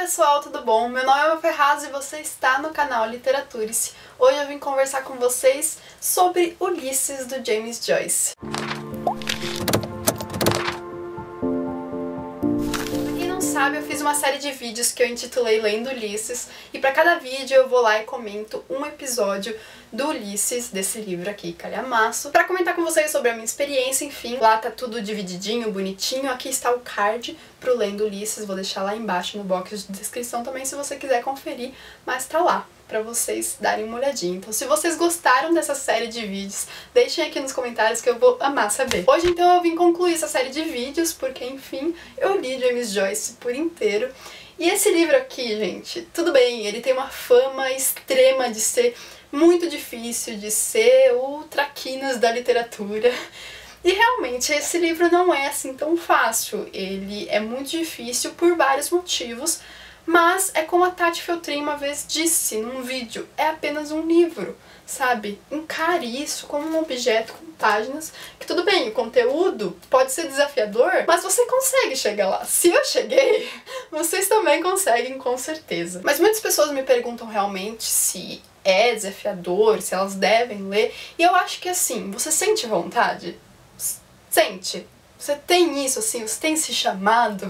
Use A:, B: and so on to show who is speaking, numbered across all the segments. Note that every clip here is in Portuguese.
A: pessoal, tudo bom? Meu nome é Emma Ferraz e você está no canal Literaturice. Hoje eu vim conversar com vocês sobre Ulisses, do James Joyce. Pra quem não sabe, eu fiz uma série de vídeos que eu intitulei Lendo Ulisses, e para cada vídeo eu vou lá e comento um episódio do Ulisses, desse livro aqui, calhamaço, pra comentar com vocês sobre a minha experiência, enfim. Lá tá tudo divididinho, bonitinho. Aqui está o card pro Lendo Ulisses, vou deixar lá embaixo no box de descrição também se você quiser conferir, mas tá lá pra vocês darem uma olhadinha. Então, se vocês gostaram dessa série de vídeos, deixem aqui nos comentários que eu vou amar saber. Hoje, então, eu vim concluir essa série de vídeos, porque, enfim, eu li James Joyce por inteiro. E esse livro aqui, gente, tudo bem, ele tem uma fama extrema de ser muito difícil, de ser o traquinas da literatura. E realmente esse livro não é assim tão fácil, ele é muito difícil por vários motivos, mas é como a Tati Feltrin uma vez disse num vídeo, é apenas um livro, sabe? Encare isso como um objeto com páginas, que tudo bem, o conteúdo pode ser desafiador, mas você consegue chegar lá. Se eu cheguei, vocês também conseguem, com certeza. Mas muitas pessoas me perguntam realmente se é desafiador, se elas devem ler, e eu acho que assim, você sente vontade? Sente. Você tem isso, assim, você tem esse chamado,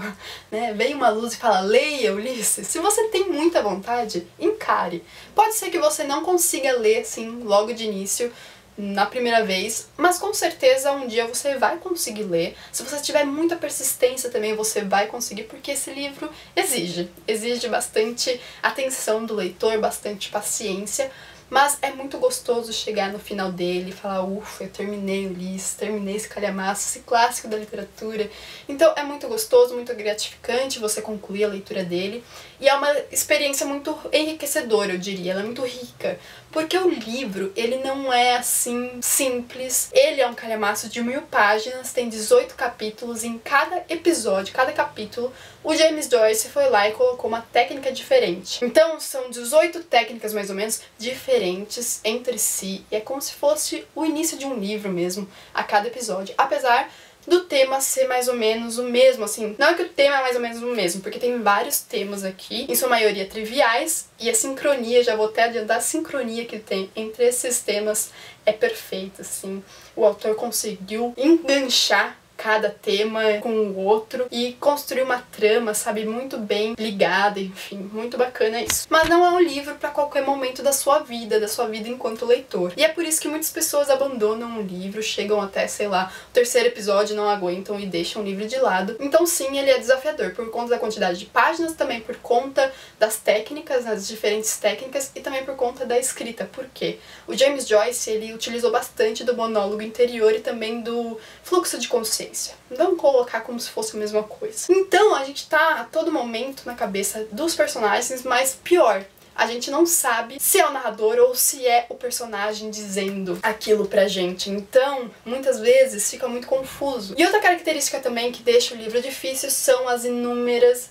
A: né? Vem uma luz e fala, leia, Ulisses. Se você tem muita vontade, encare. Pode ser que você não consiga ler, assim, logo de início, na primeira vez, mas com certeza um dia você vai conseguir ler. Se você tiver muita persistência também, você vai conseguir, porque esse livro exige bastante atenção do leitor, bastante paciência. Mas é muito gostoso chegar no final dele e falar, ufa, eu terminei Ulisses, terminei esse calhamaço, esse clássico da literatura. Então é muito gostoso, muito gratificante você concluir a leitura dele. E é uma experiência muito enriquecedora, eu diria, ela é muito rica. Porque o livro, ele não é assim simples. Ele é um calhamaço de 1000 páginas, tem 18 capítulos, e em cada episódio, cada capítulo, o James Joyce foi lá e colocou uma técnica diferente. Então são 18 técnicas mais ou menos diferentes entre si, e é como se fosse o início de um livro mesmo a cada episódio, apesar do tema ser mais ou menos o mesmo, assim, não é que o tema é mais ou menos o mesmo, porque tem vários temas aqui, em sua maioria triviais, e a sincronia, já vou até adiantar, a sincronia que tem entre esses temas é perfeita, assim, o autor conseguiu enganchar cada tema com o outro e construir uma trama, sabe, muito bem ligada, enfim, muito bacana isso. Mas não é um livro para qualquer momento da sua vida enquanto leitor. E é por isso que muitas pessoas abandonam um livro, chegam até, sei lá, o terceiro episódio, não aguentam e deixam o livro de lado. Então sim, ele é desafiador, por conta da quantidade de páginas, também por conta das técnicas, as diferentes técnicas, e também por conta da escrita. Por quê? O James Joyce, ele utilizou bastante do monólogo interior e também do fluxo de consciência. Vamos colocar como se fosse a mesma coisa. Então a gente tá a todo momento na cabeça dos personagens, mas pior, a gente não sabe se é o narrador ou se é o personagem dizendo aquilo pra gente. Então, muitas vezes fica muito confuso. E outra característica também que deixa o livro difícil são as inúmeras,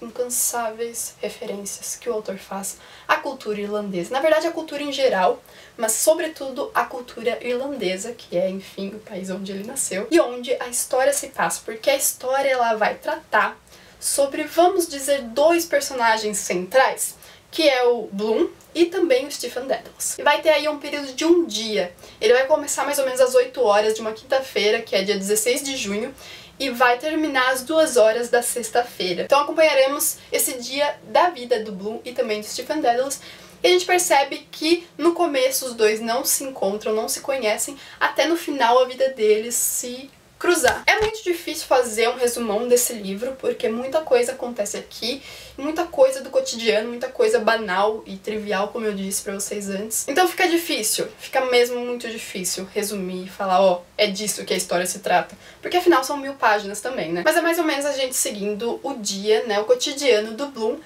A: incansáveis referências que o autor faz à cultura irlandesa. Na verdade, à cultura em geral, mas sobretudo à cultura irlandesa, que é, enfim, o país onde ele nasceu e onde a história se passa, porque a história ela vai tratar sobre, vamos dizer, dois personagens centrais, que é o Bloom e também o Stephen Dedalus. E vai ter aí um período de um dia. Ele vai começar mais ou menos às 8 horas de uma quinta-feira, que é dia 16 de junho, e vai terminar às 2 horas da sexta-feira. Então acompanharemos esse dia da vida do Bloom e também do Stephen Dedalus. E a gente percebe que no começo os dois não se encontram, não se conhecem, até no final a vida deles se cruzar. É muito difícil fazer um resumão desse livro, porque muita coisa acontece aqui, muita coisa do cotidiano, muita coisa banal e trivial, como eu disse pra vocês antes. Então fica difícil, fica mesmo muito difícil resumir e falar, ó, é disso que a história se trata. Porque afinal são 1000 páginas também, né? Mas é mais ou menos a gente seguindo o dia, né, o cotidiano do Bloom,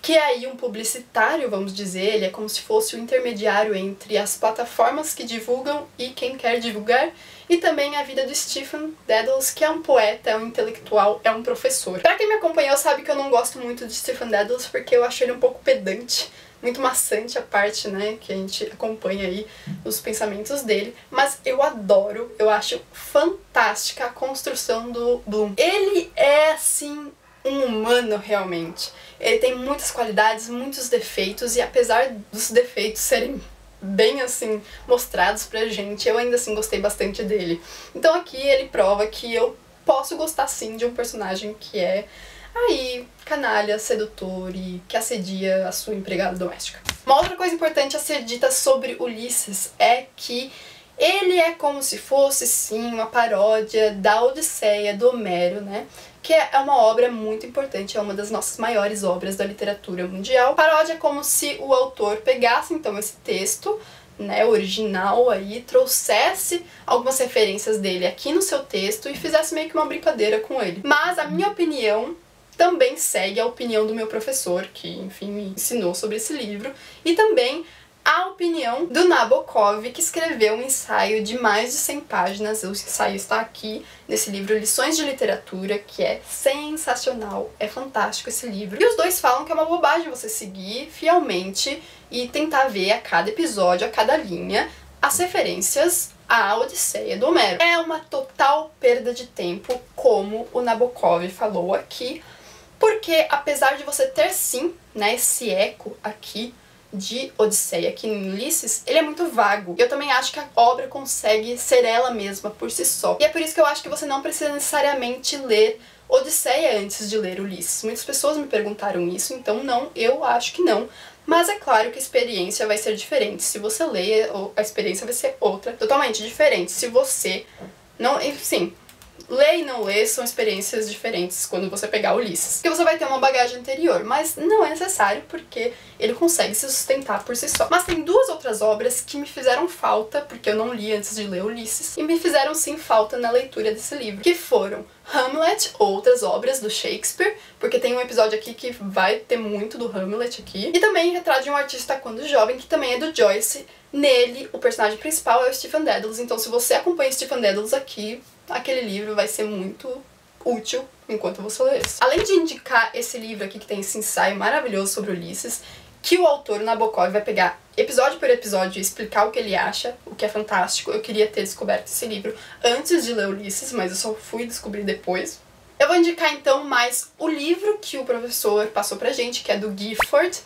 A: que é aí um publicitário, vamos dizer, ele é como se fosse o intermediário entre as plataformas que divulgam e quem quer divulgar, e também a vida do Stephen Dedalus, que é um poeta, é um intelectual, é um professor. Pra quem me acompanhou sabe que eu não gosto muito de Stephen Dedalus porque eu acho ele um pouco pedante, muito maçante a parte, né, que a gente acompanha aí os pensamentos dele, mas eu adoro, eu acho fantástica a construção do Bloom. Ele é, assim, um humano realmente. Ele tem muitas qualidades, muitos defeitos, e apesar dos defeitos serem bem assim mostrados pra gente, eu ainda assim gostei bastante dele. Então aqui ele prova que eu posso gostar sim de um personagem que é aí canalha, sedutor e que assedia a sua empregada doméstica. Uma outra coisa importante a ser dita sobre Ulisses é que ele é como se fosse sim uma paródia da Odisseia do Homero, né? Que é uma obra muito importante, é uma das nossas maiores obras da literatura mundial. Paródia é como se o autor pegasse então esse texto, né, original aí, trouxesse algumas referências dele aqui no seu texto e fizesse meio que uma brincadeira com ele. Mas a minha opinião também segue a opinião do meu professor, que enfim me ensinou sobre esse livro, e também a opinião do Nabokov, que escreveu um ensaio de mais de 100 páginas. O ensaio está aqui nesse livro Lições de Literatura, que é sensacional, é fantástico esse livro. E os dois falam que é uma bobagem você seguir fielmente e tentar ver a cada episódio, a cada linha, as referências à Odisseia do Homero. É uma total perda de tempo, como o Nabokov falou aqui, porque apesar de você ter sim, né, esse eco aqui de Odisseia aqui em Ulisses, ele é muito vago. Eu também acho que a obra consegue ser ela mesma por si só. E é por isso que eu acho que você não precisa necessariamente ler Odisseia antes de ler Ulisses. Muitas pessoas me perguntaram isso, então não, eu acho que não. Mas é claro que a experiência vai ser diferente. Se você ler, a experiência vai ser outra, totalmente diferente. Se você não... Sim, ler e não ler são experiências diferentes quando você pegar Ulisses. Porque você vai ter uma bagagem anterior, mas não é necessário porque ele consegue se sustentar por si só. Mas tem duas outras obras que me fizeram falta, porque eu não li antes de ler Ulisses, e me fizeram sim falta na leitura desse livro, que foram Hamlet, outras obras do Shakespeare, porque tem um episódio aqui que vai ter muito do Hamlet aqui, e também Retrato de um Artista Quando Jovem, que também é do Joyce. Nele, o personagem principal é o Stephen Dedalus, então se você acompanha o Stephen Dedalus aqui, aquele livro vai ser muito útil enquanto você lê esse. Além de indicar esse livro aqui, que tem esse ensaio maravilhoso sobre Ulisses, que o autor, o Nabokov, vai pegar episódio por episódio e explicar o que ele acha, o que é fantástico. Eu queria ter descoberto esse livro antes de ler Ulisses, mas eu só fui descobrir depois. Eu vou indicar então mais o livro que o professor passou pra gente, que é do Gifford.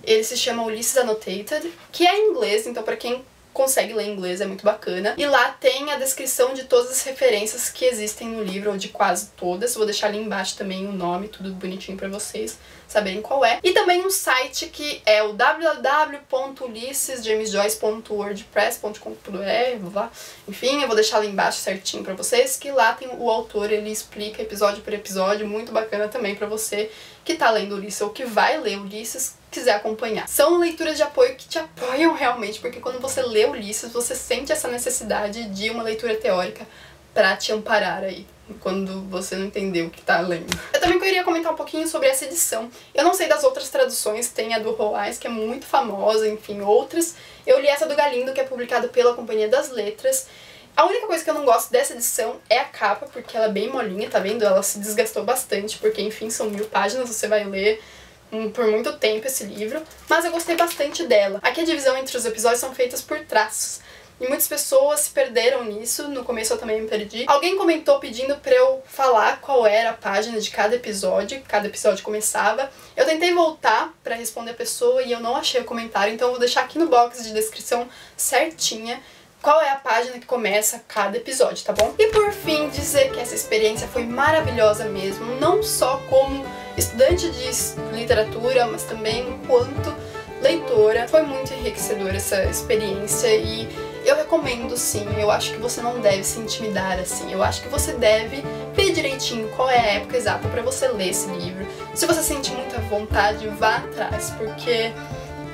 A: Ele se chama Ulysses Annotated, que é em inglês, então pra quem consegue ler inglês é muito bacana. E lá tem a descrição de todas as referências que existem no livro, ou de quase todas. Vou deixar ali embaixo também o nome, tudo bonitinho pra vocês saberem qual é. E também um site que é o www.ulyssesjamesjoyce.wordpress.com.br, enfim, eu vou deixar lá embaixo certinho pra vocês, que lá tem o autor, ele explica episódio por episódio, muito bacana também pra você que tá lendo Ulisses ou que vai ler Ulisses, quiser acompanhar. São leituras de apoio que te apoiam realmente, porque quando você lê Ulisses, você sente essa necessidade de uma leitura teórica pra te amparar aí, quando você não entendeu o que tá lendo. Eu também queria comentar um pouquinho sobre essa edição. Eu não sei das outras traduções, tem a do Roais, que é muito famosa, enfim, outras. Eu li essa do Galindo, que é publicada pela Companhia das Letras. A única coisa que eu não gosto dessa edição é a capa, porque ela é bem molinha, tá vendo? Ela se desgastou bastante, porque, enfim, são 1000 páginas, você vai ler por muito tempo esse livro, mas eu gostei bastante dela. Aqui a divisão entre os episódios são feitas por traços, e muitas pessoas se perderam nisso, no começo eu também me perdi. Alguém comentou pedindo pra eu falar qual era a página de cada episódio começava. Eu tentei voltar pra responder a pessoa e eu não achei o comentário, então eu vou deixar aqui no box de descrição certinha qual é a página que começa cada episódio, tá bom? E por fim, dizer que essa experiência foi maravilhosa mesmo, não só como estudante de literatura, mas também enquanto leitora. Foi muito enriquecedora essa experiência e eu recomendo sim. Eu acho que você não deve se intimidar assim, eu acho que você deve ver direitinho qual é a época exata pra você ler esse livro. Se você sente muita vontade, vá atrás, porque,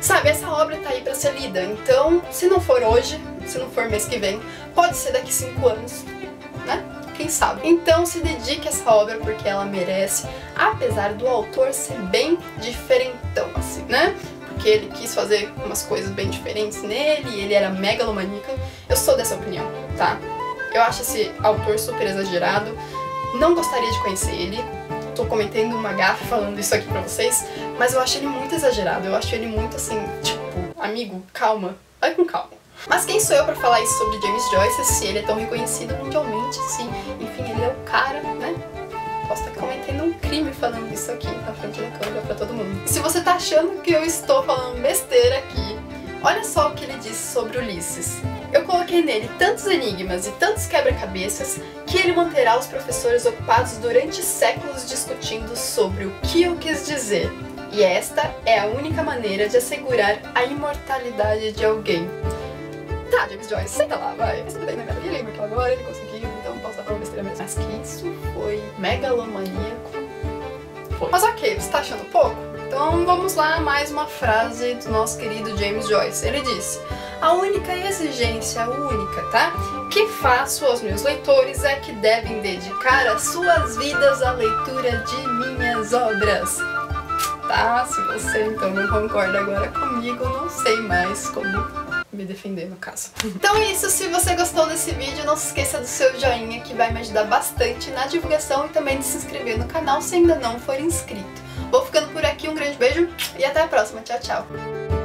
A: sabe, essa obra tá aí pra ser lida, então se não for hoje, se não for mês que vem, pode ser daqui 5 anos, né? Quem sabe? Então se dedique a essa obra porque ela merece, apesar do autor ser bem diferentão, assim, né? Porque ele quis fazer umas coisas bem diferentes nele, e ele era megalomaníaco. Eu sou dessa opinião, tá? Eu acho esse autor super exagerado, não gostaria de conhecer ele. Tô cometendo uma gafe falando isso aqui pra vocês, mas eu acho ele muito exagerado, eu acho ele muito assim, tipo, amigo, calma, vai com calma. Mas quem sou eu pra falar isso sobre James Joyce, se ele é tão reconhecido mundialmente, se, enfim, ele é o cara, né? posso estar cometendo um crime falando isso aqui na frente da câmera pra todo mundo. Se você tá achando que eu estou falando besteira aqui, olha só o que ele disse sobre Ulisses. Eu coloquei nele tantos enigmas e tantos quebra-cabeças que ele manterá os professores ocupados durante séculos discutindo sobre o que eu quis dizer. E esta é a única maneira de assegurar a imortalidade de alguém. Tá, James Joyce, senta lá, vai. Mas tudo bem, né? Ele lembra que agora ele conseguiu, então posso dar pra uma besteira mesmo. Mas que isso foi megalomaníaco. Foi. Mas ok, você tá achando pouco? Então vamos lá, mais uma frase do nosso querido James Joyce. Ele disse: a única exigência, tá? Que faço aos meus leitores é que devem dedicar as suas vidas à leitura de minhas obras. Tá? Se você então não concorda agora comigo, não sei mais como me defender no caso. Então é isso, se você gostou desse vídeo, não se esqueça do seu joinha que vai me ajudar bastante na divulgação e também de se inscrever no canal se ainda não for inscrito. Vou ficando por aqui, um grande beijo e até a próxima, tchau, tchau!